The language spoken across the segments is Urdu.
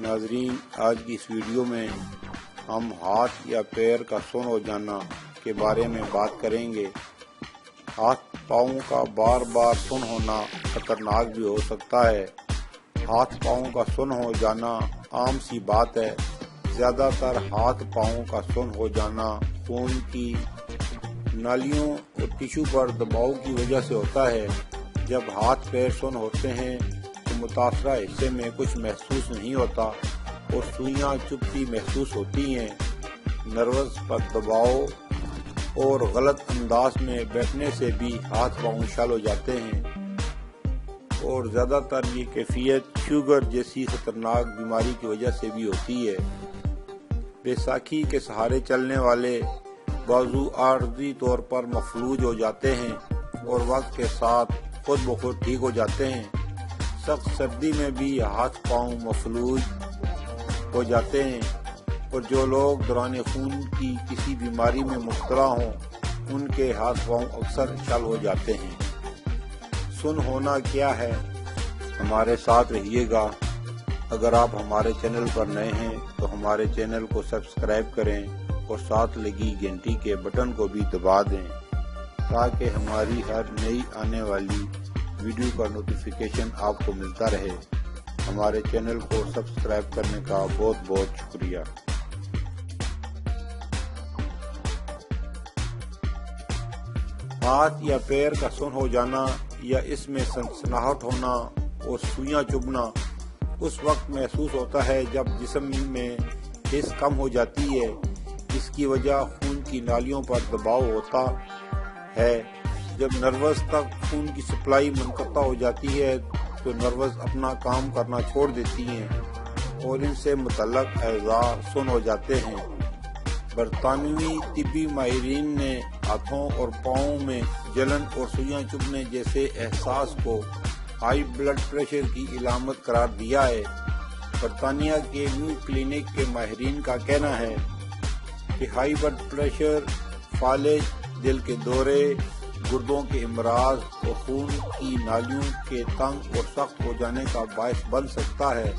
ناظرین، آج کی اس ویڈیو میں ہم ہاتھ یا پیر کا سن ہو جانا کے بارے میں بات کریں گے۔ ہاتھ پاؤں کا بار بار سن ہونا خطرناک بھی ہو سکتا ہے۔ ہاتھ پاؤں کا سن ہو جانا عام سی بات ہے۔ زیادہ تر ہاتھ پاؤں کا سن ہو جانا خون کی نالیوں اور ٹشو پر دباؤ کی وجہ سے ہوتا ہے۔ جب ہاتھ پیر سن ہوتے ہیں تو متاثرہ حصے میں کچھ محسوس نہیں ہوتا اور سوئیاں چبھتی محسوس ہوتی ہیں۔ نروز پر دباؤ اور غلط انداز میں بیٹھنے سے بھی ہاتھ پاؤں شل ہو جاتے ہیں، اور زیادہ تر یہ کیفیت شوگر جیسی خطرناک بیماری کی وجہ سے بھی ہوتی ہے۔ بیساکھی کے سہارے چلنے والے بازو عارضی طور پر مفلوج ہو جاتے ہیں اور وقت کے ساتھ خود بخود ٹھیک ہو جاتے ہیں۔ سخت سردی میں بھی ہاتھ پاؤں مفلوج ہو جاتے ہیں، اور جو لوگ دوران خون کی کسی بیماری میں مبتلا ہوں ان کے ہاتھ پاؤں اکثر شل ہو جاتے ہیں۔ سن ہونا کیا ہے؟ ہمارے ساتھ رہیے گا۔ اگر آپ ہمارے چینل پر نئے ہیں تو ہمارے چینل کو سبسکرائب کریں اور ساتھ لگی گھنٹی کے بٹن کو بھی دبا دیں تاکہ ہماری ہر نئی آنے والی ویڈیو کا نوٹیفیکیشن آپ کو ملتا رہے۔ ہمارے چینل کو سبسکرائب کرنے کا بہت بہت شکریہ۔ ہاتھ یا پیر کا سن ہو جانا یا اس میں سنسناہٹ ہونا اور سوئیاں چبھنا اس وقت محسوس ہوتا ہے جب جسم میں حس کم ہو جاتی ہے۔ اس کی وجہ خون کی نالیوں پر دباؤ ہوتا ہے۔ جب نروز تک خون کی سپلائی منقطع ہو جاتی ہے تو نروز اپنا کام کرنا چھوڑ دیتی ہیں اور ان سے متعلق اعضاء سن ہو جاتے ہیں۔ برطانوی طبی ماہرین نے ہاتھوں اور پاؤں میں جلن اور سوئیاں چبھنے جیسے احساس کو ہائی بلڈ پریشر کی علامت قرار دیا ہے۔ برطانیہ کے میو کلینک کے ماہرین کا کہنا ہے کہ ہائی بلڈ پریشر فالج، دل کے دورے، گردوں کے امراض اور خون کی نالیوں کے تنگ اور سخت ہو جانے کا باعث بن سکتا ہے۔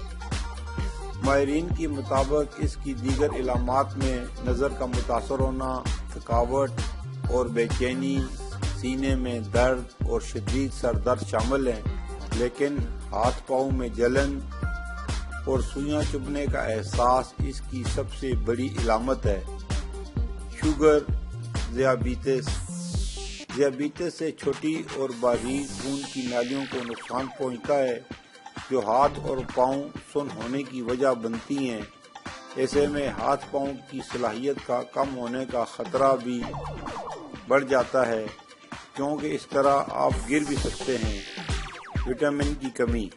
ماہرین کے مطابق اس کی دیگر علامات میں نظر کا متاثر ہونا، تھکاوٹ اور بے چینی، سینے میں درد اور شدید سر درد شامل ہیں، لیکن ہاتھ پاؤں میں جلن اور سوئیاں چبھنے کا احساس اس کی سب سے بڑی علامت ہے۔ شوگر، ذیابیطس سے چھوٹی اور باریک خون کی نالیوں کو نقصان پہنچتا ہے جو ہاتھ اور پاؤں سن ہونے کی وجہ بنتی ہیں۔ ایسے میں ہاتھ پاؤں کی صلاحیت کا کم ہونے کا خطرہ بھی بڑھ جاتا ہے، کیونکہ اس طرح آپ گر بھی سکتے ہیں۔ وٹامن کی کمی۔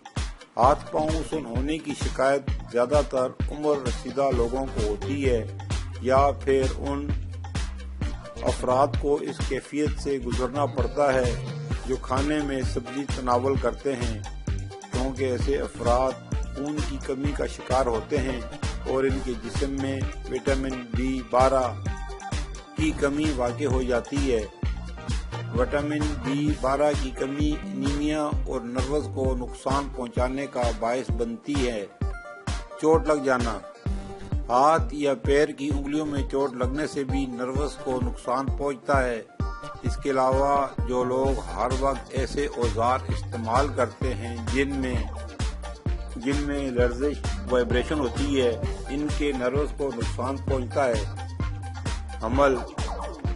ہاتھ پاؤں سن ہونے کی شکایت زیادہ تر عمر رسیدہ لوگوں کو ہوتی ہے یا پھر ان افراد کو اس کیفیت سے گزرنا پڑتا ہے جو کھانے میں سبزی تناول کرتے ہیں، کیونکہ ایسے افراد خون کی کمی کا شکار ہوتے ہیں اور ان کے جسم میں وٹامن B12 کی کمی واقع ہو جاتی ہے۔ وٹامن B12 کی کمی انیمیا اور نروز کو نقصان پہنچانے کا باعث بنتی ہے۔ چوٹ لگ جانا۔ ہاتھ یا پیر کی انگلیوں میں چوٹ لگنے سے بھی نروز کو نقصان پہنچتا ہے۔ اس کے علاوہ جو لوگ ہر وقت ایسے اوزار استعمال کرتے ہیں جن میں لرزش، وائبریشن ہوتی ہے، ان کے نروز کو نقصان پہنچتا ہے۔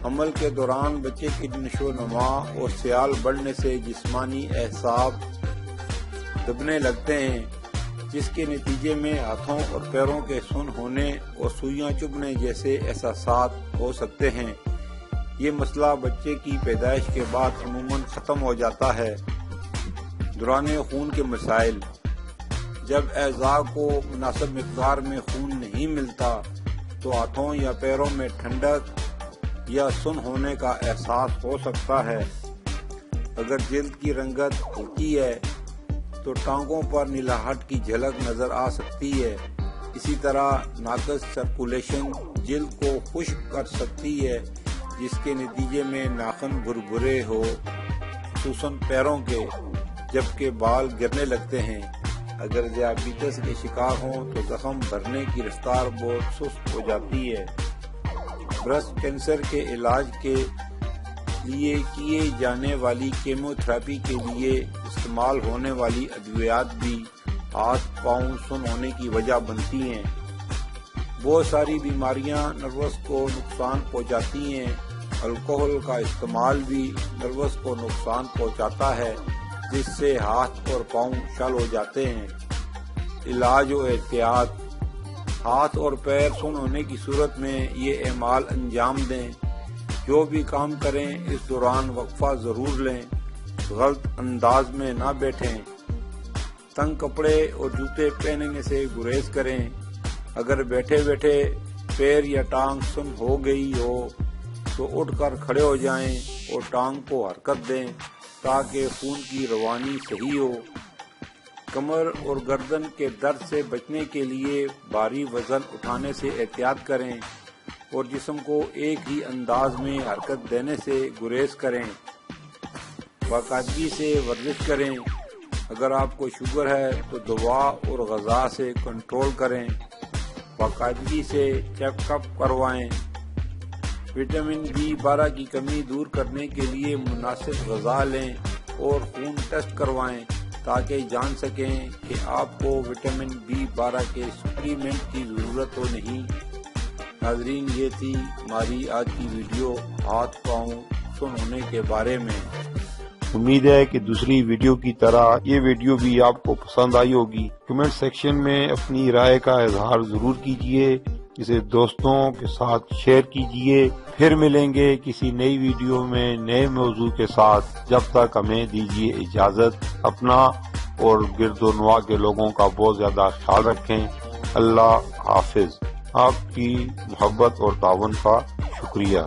حمل کے دوران بچے کی نشو و نما اور سیال بڑھنے سے جسمانی اعصاب دبنے لگتے ہیں، جس کے نتیجے میں ہاتھوں اور پیروں کے سن ہونے اور سوئیاں چبھنے جیسے احساسات ہو سکتے ہیں۔ یہ مسئلہ بچے کی پیدائش کے بعد عموماً ختم ہو جاتا ہے۔ دوران خون کے مسائل۔ جب اعضاء کو مناسب مقدار میں خون نہیں ملتا تو ہاتھوں یا پیروں میں ٹھنڈک یا سن ہونے کا احساس ہو سکتا ہے۔ اگر جلد کی رنگت ہلکی ہے تو ٹانگوں پر نیلاہٹ کی جھلک نظر آ سکتی ہے۔ اسی طرح ناقص سرکولیشن جلد کو خشک کر سکتی ہے، جس کے نتیجے میں ناخن بھربھرے ہو، خصوصاً پیروں کے، جبکہ بال گرنے لگتے ہیں۔ اگر ذیابیطس کے شکار ہوں تو زخم بھرنے کی رفتار بہت سست ہو جاتی ہے۔ بریسٹ کینسر کے علاج کے لیے کیے جانے والی کیمو تھراپی کے لیے استعمال ہونے والی ادویات بھی ہاتھ پاؤں سن ہونے کی وجہ بنتی ہیں۔ بہت ساری بیماریاں نروس کو نقصان پہنچاتی ہیں۔ الکوہل کا استعمال بھی نروس کو نقصان پہنچاتا ہے، جس سے ہاتھ اور پاؤں شل ہو جاتے ہیں۔ علاج و احتیاط: ہاتھ اور پیر سن ہونے کی صورت میں یہ اعمال انجام دیں۔ جو بھی کام کریں اس دوران وقفہ ضرور لیں۔ غلط انداز میں نہ بیٹھیں۔ تنگ کپڑے اور جوتے پہننے سے گریز کریں۔ اگر بیٹھے بیٹھے پیر یا ٹانگ سن ہو گئی ہو تو اٹھ کر کھڑے ہو جائیں اور ٹانگ کو حرکت دیں تاکہ خون کی روانی صحیح ہو۔ کمر اور گردن کے درد سے بچنے کے لیے بھاری وزن اٹھانے سے احتیاط کریں اور جسم کو ایک ہی انداز میں حرکت دینے سے گریز کریں۔ باقاعدگی سے ورزش کریں۔ اگر آپ کو شوگر ہے تو دوا اور غذا سے کنٹرول کریں۔ باقاعدگی سے چیک اپ کروائیں۔ وٹامن B12 کی کمی دور کرنے کے لیے مناسب غذا لیں اور خون ٹیسٹ کروائیں تاکہ جان سکیں کہ آپ کو وٹامن B12 کے سپلیمنٹ کی ضرورت تو نہیں۔ ناظرین، یہ تھی ہماری آج کی ویڈیو ہاتھ پاؤں سن ہونے کے بارے میں۔ امید ہے کہ دوسری ویڈیو کی طرح یہ ویڈیو بھی آپ کو پسند آئی ہوگی۔ کمنٹ سیکشن میں اپنی رائے کا اظہار ضرور کیجیے، اسے دوستوں کے ساتھ شیئر کیجیے۔ پھر ملیں گے کسی نئی ویڈیو میں نئے موضوع کے ساتھ۔ جب تک ہمیں دیجیے اجازت۔ اپنا اور گرد و نواح کے لوگوں کا بہت زیادہ خیال رکھیں۔ اللہ حافظ۔ آپ کی محبت اور تعاون کا شکریہ۔